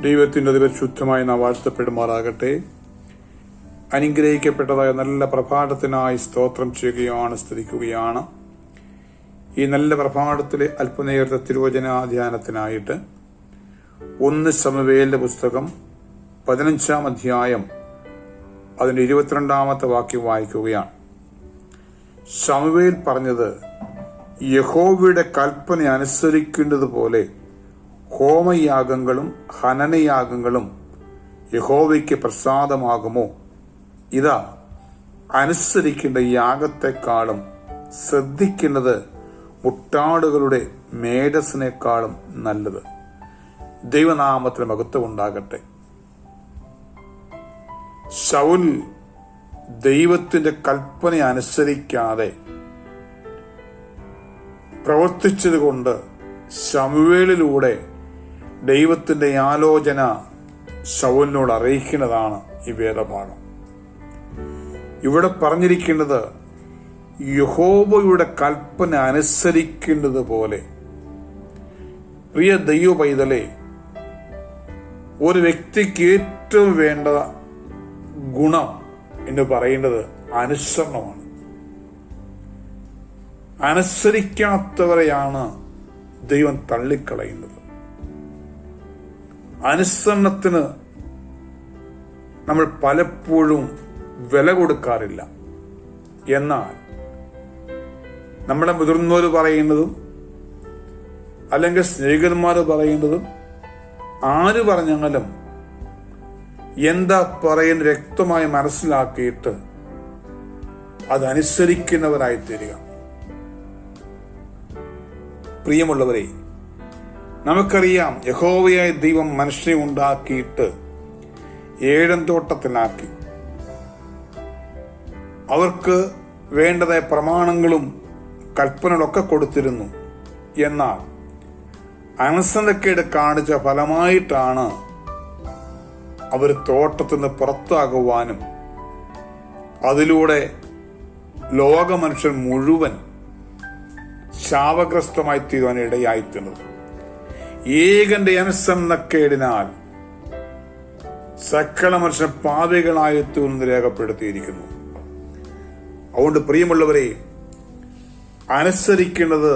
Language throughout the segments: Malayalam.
ദൈവത്തിൻ്റെ അതിപരിശുദ്ധമായി നാം വാഴ്ത്തപ്പെടുമാറാകട്ടെ. അനുഗ്രഹിക്കപ്പെട്ടതായ നല്ല പ്രഭാതത്തിനായി സ്തോത്രം ചെയ്യുകയാണ്, സ്തുതിക്കുകയാണ്. ഈ നല്ല പ്രഭാതത്തിലെ അല്പനേരത്തെ തിരുവചനാധ്യാനത്തിനായിട്ട് 1 ശമൂവേലിന്റെ പുസ്തകം 15-ാം അധ്യായം അതിന്റെ 22-ാമത്തെ വാക്യം വായിക്കുകയാണ്. ശമൂവേൽ പറഞ്ഞത്, യഹോവയുടെ കൽപ്പന അനുസരിക്കേണ്ടത് പോലെ ഹോമയാഗങ്ങളും ഹനനയാഗങ്ങളും യഹോവയ്ക്ക് പ്രസാദമാകുമോ? ഇതാ, അനുസരിക്കേണ്ട യാഗത്തെക്കാളും ശ്രദ്ധിക്കുന്നത് മുട്ടാടുകളുടെ മേധസ്സിനേക്കാളും നല്ലത്. ദൈവനാമത്തിന് മഹത്വം ഉണ്ടാകട്ടെ. ശൗൽ ദൈവത്തിന്റെ കൽപ്പന അനുസരിക്കാതെ പ്രവർത്തിച്ചതുകൊണ്ട് ശമൂവേലിലൂടെ ദൈവത്തിന്റെ ആലോചന ശൗലിനോട് അറിയിക്കുന്നതാണ് ഈ വേദഭാഗം. ഇവിടെ പറഞ്ഞിരിക്കുന്നത് യഹോവയുടെ കൽപ്പന അനുസരിക്കേണ്ടത് പോലെ. പ്രിയ ദൈവ പൈതലേ, ഒരു വ്യക്തിക്ക് ഏറ്റവും വേണ്ട ഗുണം എന്ന് പറയുന്നത് അനുസരണമാണ്. അനുസരിക്കാത്തവരെയാണ് ദൈവം തള്ളിക്കളയുന്നത്. അനുസരണത്തിന് നമ്മൾ പലപ്പോഴും വില കൊടുക്കാറില്ല. എന്നാൽ നമ്മുടെ മുതിർന്നവർ പറയുന്നതും അല്ലെങ്കിൽ സ്നേഹിതന്മാർ പറയുന്നതും ആര് പറഞ്ഞാലും എന്താ പറയുന്നത് വ്യക്തമായി മനസ്സിലാക്കിയിട്ട് അതനുസരിക്കുന്നവരായി തീരുക. പ്രിയമുള്ളവരെ, നമുക്കറിയാം, യഹോവയായ ദൈവം മനുഷ്യനെ ഉണ്ടാക്കിയിട്ട് ഏഴൻ തോട്ടത്തിലാക്കി. അവർക്ക് വേണ്ടതായ പ്രമാണങ്ങളും കൽപ്പനകളൊക്കെ കൊടുത്തിരുന്നു. എന്നാൽ അനുസരണക്കേട് കാണിച്ച ഫലമായിട്ടാണ് അവർ തോട്ടത്തിൽ നിന്ന് പുറത്താകുവാനും അതിലൂടെ ലോക മനുഷ്യൻ മുഴുവൻ ശാപഗ്രസ്തമായി തീരുവാൻ ഇടയായിത്തീർന്നത്. ഏകന്റെ അനുസരണക്കേടിനാൽ സകല മനുഷ്യൻ പാപികളായെത്തുമെന്ന് രേഖപ്പെടുത്തിയിരിക്കുന്നു. അതുകൊണ്ട് പ്രിയമുള്ളവരെ, അനുസരിക്കുന്നത്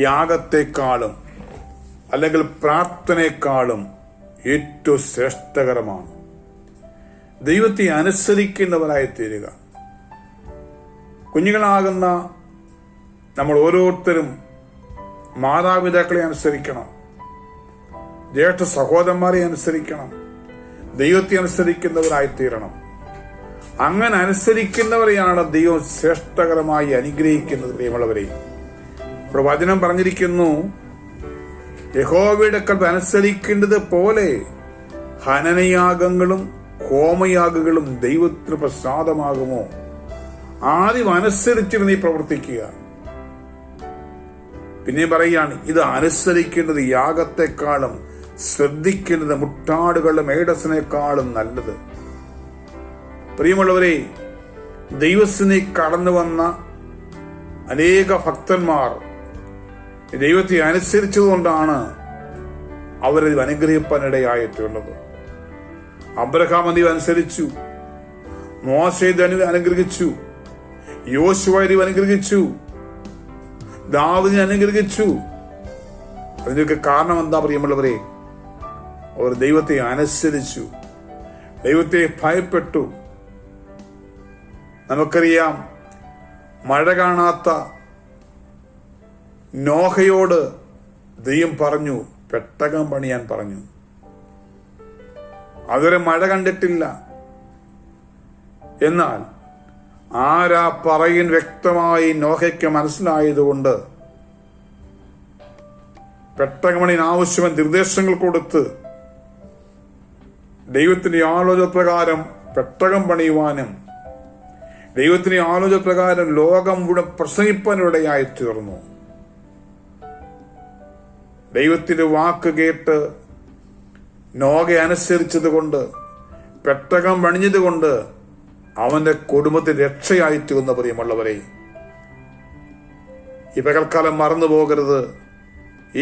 യാഗത്തെക്കാളും അല്ലെങ്കിൽ പ്രാർത്ഥനയെക്കാളും ഏറ്റവും ശ്രേഷ്ഠകരമാണ്. ദൈവത്തെ അനുസരിക്കുന്നവരായി തീരുക. കുഞ്ഞുങ്ങളാകുന്ന നമ്മൾ ഓരോരുത്തരും മാതാപിതാക്കളെ അനുസരിക്കണം, ജ്യേഷ്ഠ സഹോദരന്മാരെ അനുസരിക്കണം, ദൈവത്തെ അനുസരിക്കുന്നവരായിത്തീരണം. അങ്ങനെ അനുസരിക്കുന്നവരെയാണ് ദൈവം ശ്രേഷ്ഠകരമായി അനുഗ്രഹിക്കുന്നത്. പ്രിയമുള്ളവരെ, വചനം പറഞ്ഞിരിക്കുന്നു, യഹോവയുടെ കൽപ്പന അനുസരിക്കേണ്ടത് പോലെ ഹനനയാഗങ്ങളും ഹോമയാഗങ്ങളും ദൈവത്തിന് പ്രസാദമാകുമോ? ആദ്യം അനുസരിച്ചിട്ട് നീ പ്രവർത്തിക്കുക. പിന്നെ പറയുകയാണ്, ഇത് അനുസരിക്കേണ്ടത് യാഗത്തെക്കാളും ശ്രദ്ധിക്കേണ്ടത് മുട്ടാടുകളുടെ മേധസ്സിനേക്കാളും നല്ലത്. പ്രിയമുള്ളവരെ, ദൈവത്തിനെ കടന്നു വന്ന അനേക ഭക്തന്മാർ ദൈവത്തെ അനുസരിച്ചതുകൊണ്ടാണ് അവരത് അനുഗ്രഹിപ്പാനിടയായിട്ടുള്ളത്. അബ്രഹാം ദൈവം അനുസരിച്ചു, മോശെ അനുഗ്രഹിച്ചു, യോശുവ ദൈവം അനുഗ്രഹിച്ചു, ദാവീദിനെ അനുഗ്രഹിച്ചു. അതിനൊക്കെ കാരണം എന്താ പ്രിയമുള്ളവരെ? അവർ ദൈവത്തെ അനുസരിച്ചു, ദൈവത്തെ ഭയപ്പെട്ടു. നമുക്കറിയാം, മഴ കാണാത്ത നോഹയോട് ദൈവം പറഞ്ഞു, പെട്ടകം പണിയാൻ പറഞ്ഞു. അതുവരെ മഴ കണ്ടിട്ടില്ല. എന്നാൽ ആരാ പറയും വ്യക്തമായി നോഹയ്ക്ക് മനസ്സിലായതുകൊണ്ട് പെട്ടകമണിന് ആവശ്യമായ നിർദ്ദേശങ്ങൾ കൊടുത്ത് ദൈവത്തിന്റെ ആലോചന പ്രകാരം പെട്ടകം പണിയുവാനും ദൈവത്തിന്റെ ആലോചന പ്രകാരം ലോകം മുഴുവൻ പ്രസംഗിപ്പാനിടയായി തീർന്നു. ദൈവത്തിന്റെ വാക്ക് കേട്ട് നോഹ അനുസരിച്ചത് കൊണ്ട്, പെട്ടകം പണിഞ്ഞത് കൊണ്ട് അവന്റെ കുടുംബത്തിന് രക്ഷയായി തീർന്ന പ്രിയമുള്ളവരെ, ഈ പകൽക്കാലം മറന്നു പോകരുത്.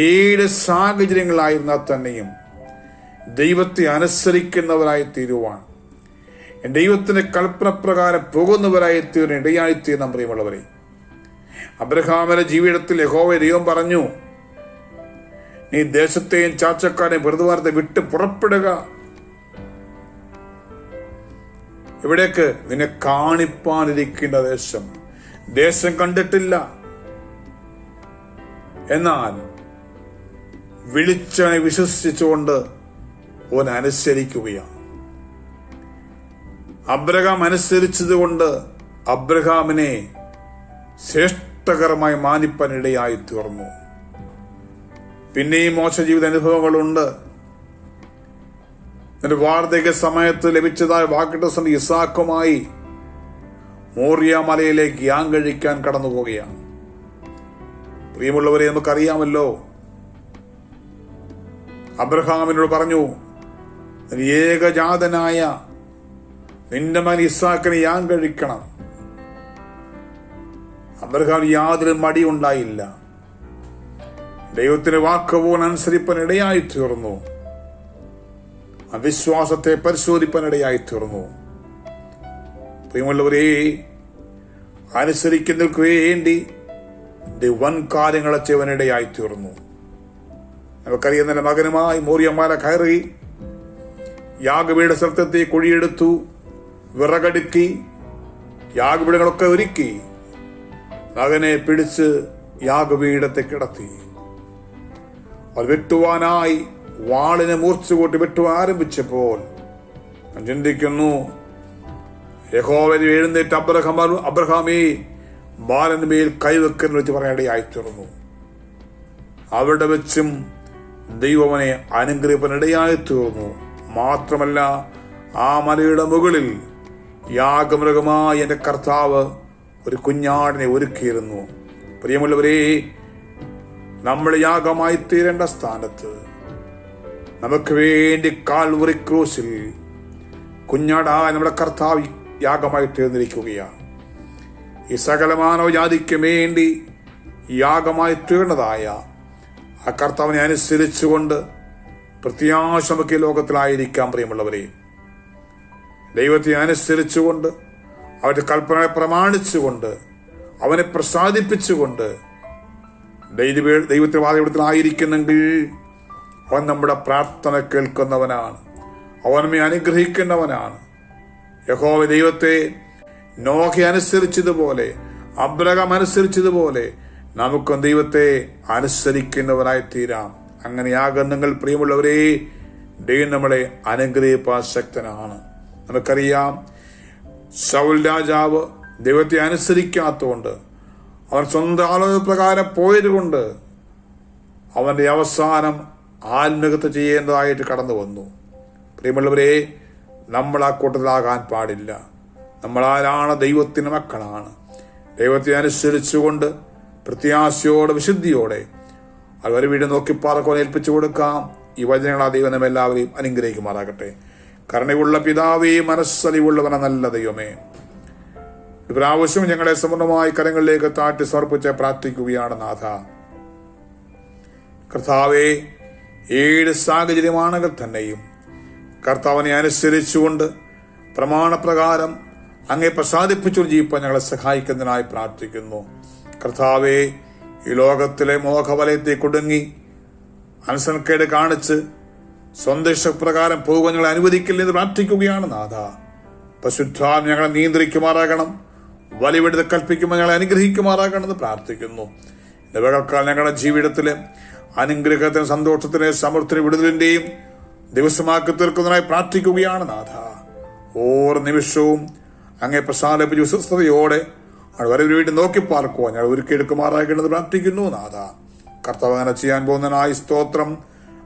ഏത് സാഹചര്യങ്ങളായിരുന്നാൽ തന്നെയും ദൈവത്തെ അനുസരിക്കുന്നവരായി തീരുവാൻ, ദൈവത്തിന്റെ കൽപ്പനപ്രകാരം പോകുന്നവരായി തീർന്ന് ഇടയായിത്തീരണം. പ്രിയമുള്ളവരെ, അബ്രഹാമിന്റെ ജീവിതത്തിൽ യഹോവ ദൈവം പറഞ്ഞു, നീ ദേശത്തെയും ചാർച്ചക്കാരെയും വെറുതെ വിട്ട് പുറപ്പെടുക. ഇവിടേക്ക് നിന്നെ കാണിപ്പാനിരിക്കുന്ന ദേശം കണ്ടിട്ടില്ല, എന്നാൽ വിളിച്ചവനെ വിശ്വസിച്ചുകൊണ്ട് ഓൻ അനുസരിക്കുകയാണ്. അബ്രഹാം അനുസരിച്ചതുകൊണ്ട് അബ്രഹാമിനെ ശ്രേഷ്ഠകരമായി മാനിപ്പാനിടയായി തീർന്നു. പിന്നെയും മോശ ജീവിത അനുഭവങ്ങളുണ്ട്. എന്റെ വാർദ്ധക്യ സമയത്ത് ലഭിച്ചതായ വാഗ്ദത്തം ഇസാക്കുമായി മോറിയ മലയിലേക്ക് യാഗം കഴിക്കാൻ കടന്നു പോവുകയാണ്. പ്രിയമുള്ളവരെ, നമുക്കറിയാമല്ലോ, അബ്രഹാമിനോട് പറഞ്ഞു, ഏകജാതനായ നിന്റെ മകൻ ഇസാക്കിനെ യാഗം കഴിക്കണം. അബ്രഹാം യാതൊരു മടിയുണ്ടായില്ല. ദൈവത്തിന്റെ വാക്ക് പോൽ അനുസരിപ്പാൻ ഇടയായി തീർന്നു. അവിശ്വാസത്തെ പരിശോധിപ്പാൻ ഇടയായി തീർന്നു. പ്രിയമുള്ളവരെ, അനുസരിക്കുന്നവർക്ക് വേണ്ടി വൻ കാര്യങ്ങളെ ചെയ്യുവാനിടയായി തീർന്നു. നമുക്കറിയുന്ന മകനുമായി മോറിയമാല കയറി യാഗപീഠ സ്ഥലത്തെത്തി, കുഴിയെടുത്തു, വിറകടുക്കി, യാഗപീഠങ്ങളൊക്കെ ഒരുക്കി മകനെ പിടിച്ച് യാഗപീഠത്തെ കിടത്തി. അത് വെട്ടുവാനായി വാളിനെ മൂർച്ചുകൂട്ടി വെട്ടുവാൻ ആരംഭിച്ചപ്പോൾ ഞാൻ ചിന്തിക്കുന്നു, യഹോവ എഴുന്നേറ്റ് അബ്രഹാമേ ബാലന്റെ മേൽ കൈവെക്കുന്ന വെച്ച് പറയാനിടയായി തീർന്നു. അവിടെ വെച്ചും ദൈവവനെ അനുഗ്രഹിക്കാനിടയായി തീർന്നു. മാത്രമല്ല, ആ മലയുടെ മുകളിൽ യാഗമൃഗമായി എന്റെ കർത്താവ് ഒരു കുഞ്ഞാടിനെ ഒരുക്കിയിരുന്നു. പ്രിയമുള്ളവരെ, നമ്മൾ യാഗമായി തീരേണ്ട സ്ഥാനത്ത് നമുക്ക് വേണ്ടി കാൽവറി ക്രൂസിൽ കുഞ്ഞാടായ നമ്മുടെ കർത്താവ് യാഗമായി തീർന്നിരിക്കുകയാണ്. ഈ സകല മാനവ ജാതിക്ക് വേണ്ടി യാഗമായി തീർന്നതായ ആ കർത്താവിനെ അനുസരിച്ചുകൊണ്ട് പ്രത്യാശ നമുക്ക് ലോകത്തിലായിരിക്കാം. പ്രിയമുള്ളവരെ, ദൈവത്തെ അനുസരിച്ചുകൊണ്ട് അവരുടെ കൽപ്പനയെ പ്രമാണിച്ചുകൊണ്ട് അവനെ പ്രസാദിപ്പിച്ചുകൊണ്ട് ദൈവത്തിന്റെ വാദത്തിലായിരിക്കുന്നെങ്കിൽ അവൻ നമ്മുടെ പ്രാർത്ഥന കേൾക്കുന്നവനാണ്, അവൻ നമ്മെ അനുഗ്രഹിക്കുന്നവനാണ്. യഹോവ ദൈവത്തെ നോഹ അനുസരിച്ചതുപോലെ, അബ്രഹാം അനുസരിച്ചതുപോലെ നമുക്കും ദൈവത്തെ അനുസരിക്കുന്നവരായി തീരാം. അങ്ങനെയാകുന്നെങ്കിൽ പ്രിയമുള്ളവരെ, ദൈവം നമ്മളെ അനുഗ്രഹിപ്പാൻ ശക്തനാണ്. നമുക്കറിയാം, ശൗൽ രാജാവ് ദൈവത്തെ അനുസരിക്കാത്തതുകൊണ്ട്, അവൻ സ്വന്തം ആലോചന പ്രകാരം പോയതുകൊണ്ട് അവന്റെ അവസാനം ആത്മഹത്യ ചെയ്യേണ്ടതായിട്ട് കടന്നു വന്നു. പ്രിയമുള്ളവരെ, നമ്മൾ ആ കൂട്ടത്തിലാകാൻ പാടില്ല. നമ്മളാരാണ്? ദൈവത്തിന്റെ മക്കളാണ്. ദൈവത്തെ അനുസരിച്ചുകൊണ്ട് പ്രത്യാശയോടെ വിശുദ്ധിയോടെ അവർ വീട് നോക്കി പാർക്കുവാൻ ഏൽപ്പിച്ചു കൊടുക്കാം. ഈ വചനങ്ങളാ ദൈവം നമ്മെല്ലാവരെയും അനുഗ്രഹിക്കുമാറാകട്ടെ. കരുണയുള്ള പിതാവേ, മനസ്സലിവുള്ളവന നല്ല ദൈവമേ, ഇപ്രാവശ്യം ഞങ്ങളെ സമ്പൂർണമായി കരങ്ങളിലേക്ക് താഴ്ത്തി സമർപ്പിച്ച് പ്രാർത്ഥിക്കുകയാണ് നാഥ. കർത്താവെ, ഏത് സാഹചര്യമാണെങ്കിൽ തന്നെയും കർത്താവിനെ അനുസരിച്ചുകൊണ്ട് പ്രമാണപ്രകാരം അങ്ങേ പ്രസാദിപ്പിച്ചു ജീവിപ്പാൻ ഞങ്ങളെ സഹായിക്കുന്നതിനായി പ്രാർത്ഥിക്കുന്നു. കർത്താവെ, ഈ ലോകത്തിലെ മോഹവലയത്തെ കുടുങ്ങി അനുസരണക്കേട് കാണിച്ച് സ്വന്തം ഇഷ്ടപ്രകാരം പോകുവാൻ ഞങ്ങളെ അനുവദിക്കില്ലെന്ന് പ്രാർത്ഥിക്കുകയാണ് നാഥ. പരിശുദ്ധാത്മാവ് ഞങ്ങളെ നിയന്ത്രിക്കുമാറാകണം, വലിവെടുത്ത് കൽപ്പിക്കുമ്പോൾ ഞങ്ങളെ അനുഗ്രഹിക്കുമാറാകണമെന്ന് പ്രാർത്ഥിക്കുന്നു. ഇടവേളക്കാലം ഞങ്ങളുടെ ജീവിതത്തിലെ അനുഗ്രഹത്തിന്, സന്തോഷത്തിന്, സമൃദ്ധിന്, വിടുതലിന്റെയും ദിവസമാക്കി തീർക്കുന്നതിനായി പ്രാർത്ഥിക്കുകയാണ് നാഥ. ഓരോ നിമിഷവും അങ്ങേ പ്രസാദിപ്പിച്ച് വിശ്വസ്തയോടെ വരെ വീണ്ടും നോക്കി പാർക്കുവാൻ ഞങ്ങൾ ഒരുക്കിയെടുക്കുമാറാകേണ്ടത് പ്രാർത്ഥിക്കുന്നു നാഥ. കർത്താവ് അങ്ങനെ ചെയ്യാൻ പോകുന്നതിനായി സ്തോത്രം.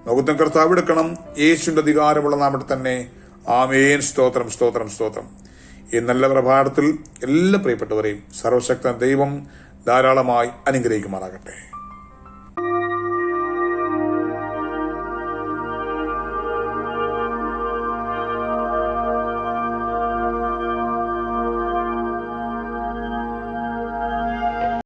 മഹത്വം കർത്താവ് എടുക്കണം. യേശുവിന്റെ അധികാരമുള്ള നാമത്തിൽ തന്നെ. ആമേൻ. സ്തോത്രം, സ്തോത്രം, സ്തോത്രം. ഈ നല്ല പ്രഭാതത്തിൽ എല്ലാ പ്രിയപ്പെട്ടവരെയും സർവശക്തൻ ദൈവം ധാരാളമായി അനുഗ്രഹിക്കുമാറാകട്ടെ.